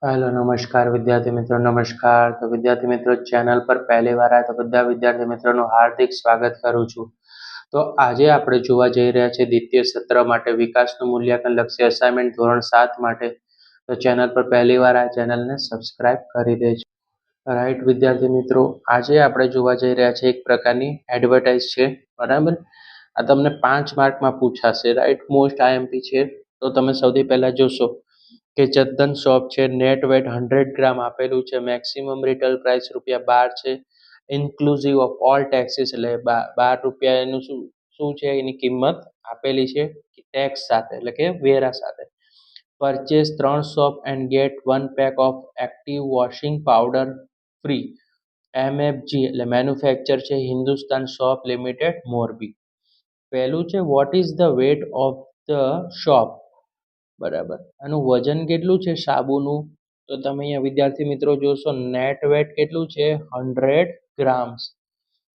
Hello નમસ્કાર વિદ્યાર્થી મિત્રો નમસ્કાર. તો વિદ્યાર્થી મિત્રો ચેનલ પર પહેલી વાર આવ્યા તો બધા વિદ્યાર્થી મિત્રોનું હાર્દિક સ્વાગત કરું છું. તો આજે આપણે જોવા જઈ રહ્યા છીએ દ્વિતીય સત્ર માટે વિકાસનું મૂલ્યાંકન લક્ષી અસાઇનમેન્ટ ધોરણ 7 માટે. તો ચેનલ પર પહેલી વાર આ ચેનલને સબસ્ક્રાઇબ કરી દેજો. રાઈટ વિદ્યાર્થી મિત્રો, આજે આપણે જોવા જઈ રહ્યા છીએ એક પ્રકારની એડવર્ટાઇઝ છે, બરાબર. આ તમને 5 માર્કમાં પૂછાશે, રાઈટ. મોસ્ટ આઈએમપી છે. તો તમે સૌથી પહેલા જોશો કે ચંદન શોપ છે, નેટ વેટ 100 ગ્રામ આપેલું છે, મેક્સિમમ રિટેલ પ્રાઇસ ₹12 છે, ઇન્ક્લુઝિવ ઓફ ઓલ ટેક્સીસ, એટલે ₹12 એનું શું છે, એની કિંમત આપેલી છે ટેક્સ સાથે, એટલે કે વેરા સાથે. Purchase 3 soap and get 1 pack of active washing powder free. MFG એટલે મેન્યુફેક્ચર છે હિન્દુસ્તાન શોપ લિમિટેડ મોરબી. પહેલું છે what is the weight of the soap, બરાબર. આનું વજન કેટલું છે સાબુનું? તો તમે અહીંયા વિદ્યાર્થી મિત્રો જોશો નેટ વેટ કેટલું છે 100 ગ્રામ્સ.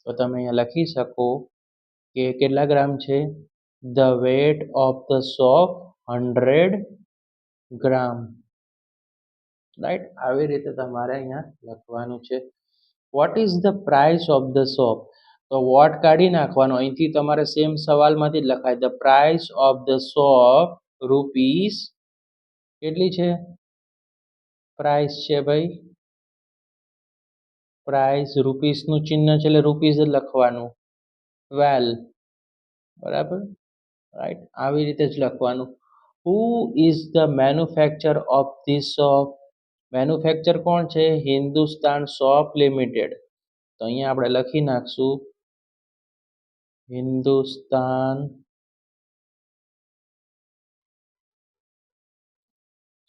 તો તમે અહીંયા લખી શકો કે કેટલા ગ્રામ છે, the weight of the soap 100 gram, right. આવી રીતે તમારે અહીંયા લખવાનું છે. What is the price of the soap? તો વોટ કાઢી નાખવાનો, અહીંથી તમારે સેમ સવાલમાંથી જ લખાય. The price of the soap rupees કેટલી છે? પ્રાઇસ છે ભાઈ, પ્રાઇસ રૂપીસનું ચિહ્ન છે એટલે રૂપીસ જ લખવાનું. વેલ, બરાબર, રાઈટ. આવી રીતે જ લખવાનું. Who is the manufacture of this shop? Manufacture કોણ છે? Hindustan soap limited. તો અહીંયા આપણે લખી નાખશું Hindustan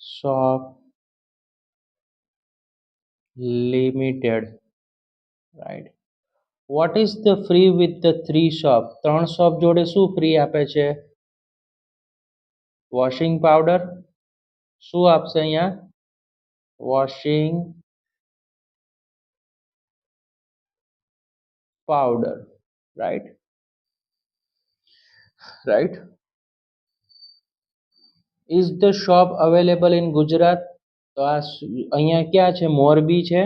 soap limited, right. Vote is the free with the 3 shop? 3 shop જોડે શું ફ્રી આપે છે? Washing powder. શું આપશે અહીંયા? Washing powder, right, right. Is the shop available in Gujarat? તો આ અહીંયા ક્યાં છે? મોરબી છે,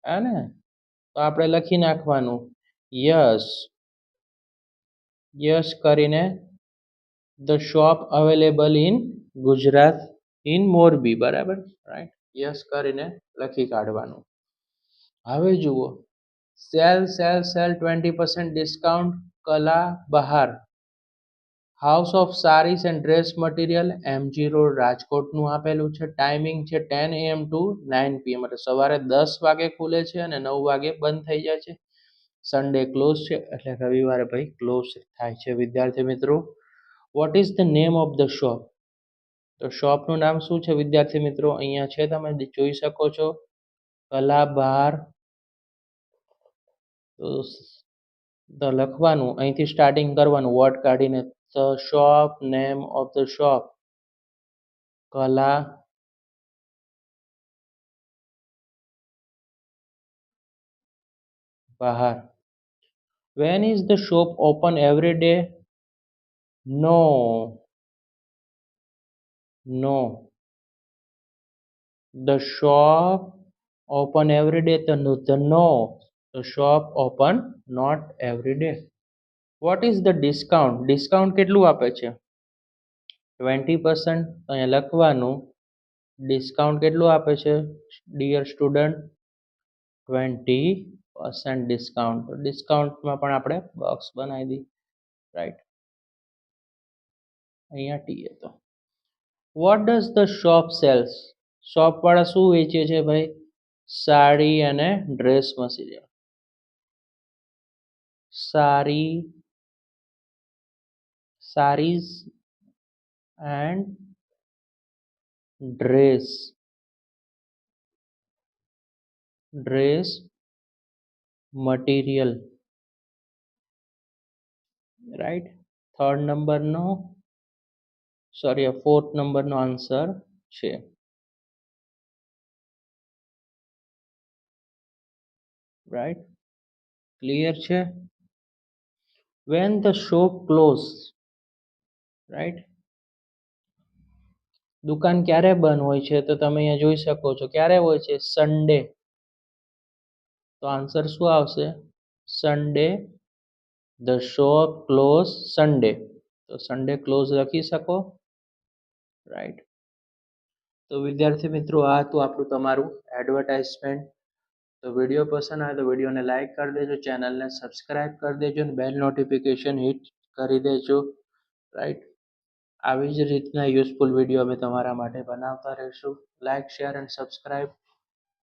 હે ને? તો આપણે લખી નાખવાનું યસ, યસ કરીને the shop available in Gujarat, in Morbi, બરાબર, રાઈટ. યસ કરીને લખી કાઢવાનું. હવે જુઓ, sale sale sale 20% discount Kala Bahar, house of sarees and dress material, MG road, રાજકોટનું આપેલું છે. ટાઈમિંગ છે 10 AM ટુ 9 PM, એટલે સવારે 10 વાગે ખુલે છે અને 9 વાગે બંધ થઈ જાય છે. સન્ડે ક્લોઝ છે, એટલે રવિવારે ભાઈ ક્લોઝ થાય છે વિદ્યાર્થી મિત્રો. Vote is the name of the shop? તો શોપનું નામ શું છે વિદ્યાર્થી મિત્રો? અહીંયા છે, તમે જોઈ શકો છો, કલાબાર. તો લખવાનું, અહીંથી સ્ટાર્ટિંગ કરવાનું વર્ડ કાઢીને. The shop name of the shop, કલા બહાર. When is the shop open every day? No, no. The shop open every day, the no, the shop open not every day. What is the discount? Discount કેટલું આપે છે? 20%. અહીંયા લખવાનું discount કેટલું આપે છે ડિયર સ્ટુડન્ટ? 20% ડિસ્કાઉન્ટ. તો ડિસ્કાઉન્ટમાં પણ આપણે બોક્સ બનાવી દઈએ, રાઈટ. અહીંયા ટી હતો. What does the shop sales? Shop વાળા શું વેચે છે ભાઈ? સાડી અને dress material. Saris and dress material, right. Third નંબરનો, સોરી, ફોર્થ નંબરનો આન્સર છે, રાઈટ. ક્લિયર છે? When the shop close, right. દુકાન ક્યારે બંધ હોય છે? તો તમે અહીંયા જોઈ શકો છો. ક્યારે હોય છે? સન્ડે. તો આન્સર શું આવશે? Sunday. The shop close Sunday. તો સન્ડે ક્લોઝ લખી શકો. રાઈટ. તો વિદ્યાર્થી મિત્રો, આ હતું આપણું તમારું એડવર્ટાઇઝમેન્ટ. તો વિડીયો પસંદ આવે તો વિડીયોને લાઇક કરી દેજો, ચેનલને સબસ્ક્રાઈબ કરી દેજો અને બેલ નોટિફિકેશન હિટ કરી દેજો. રાઈટ. આવી જ રીતના યુઝફુલ વિડીયો અમે તમારા માટે બનાવતા રહીશું. Like, share and subscribe.